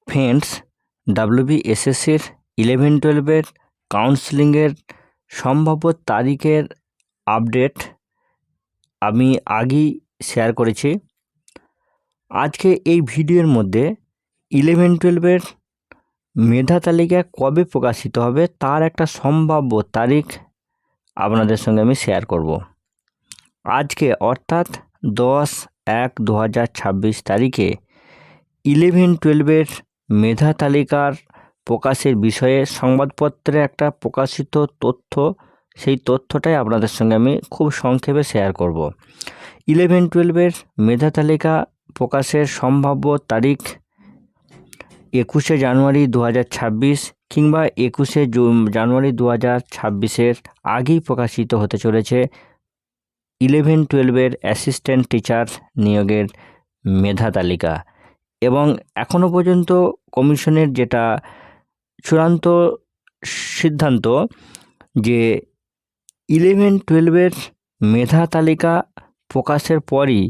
Friends, WBSSর 11-12 কাউন্সেলিংয়ের সম্ভাব্য তারিখের update আমি আগেই শেয়ার করেছি। আজকে এই ভিডিওর মধ্যে 11-12 মেধা তালিকা কবে প্রকাশিত হবে তার একটা সম্ভাব্য তারিখ আপনাদের সঙ্গে আমি শেয়ার করব। আজকে অর্থাৎ 10-1-2026 তারিখে 11-12 মেধা তালিকার প্রকাশের বিষয়ে সংবাদপত্রে একটা প্রকাশিত তথ্য, সেই তথ্যটাই আপনাদের সঙ্গে আমি খুব সংক্ষেপে শেয়ার করব। 11-12 মেধা তালিকা প্রকাশের সম্ভাব্য তারিখ 21শে জানুয়ারি 2026 কিংবা 21শে জানুয়ারি 2026 আগেই প্রকাশিত হতে চলেছে 11-12 অ্যাসিস্ট্যান্ট টিচার নিয়োগের মেধা তালিকা। এবং এখনও পর্যন্ত কমিশনের যেটা চূড়ান্ত সিদ্ধান্ত যে 11-12 মেধা তালিকা প্রকাশের পরই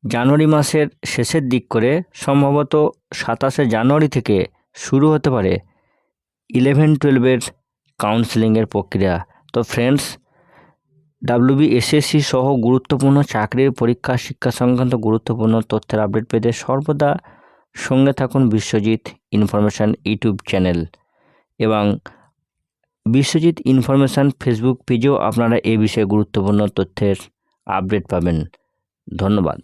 জানুয়ারি মাসের শেষের দিক করে সম্ভবত 27শে জানুয়ারি থেকে শুরু হতে পারে 11-12 কাউন্সেলিংয়ের প্রক্রিয়া। তো ফ্রেন্ডস, WBSSC সহ গুরুত্বপূর্ণ চাকরির পরীক্ষা শিক্ষা সংক্রান্ত গুরুত্বপূর্ণ তথ্যের আপডেট পেতে সর্বদা সঙ্গে থাকুন বিশ্বজিৎ ইনফরমেশান ইউটিউব চ্যানেল এবং বিশ্বজিৎ ইনফরমেশান ফেসবুক পেজেও আপনারা এই বিষয়ে গুরুত্বপূর্ণ তথ্যের আপডেট পাবেন। ধন্যবাদ।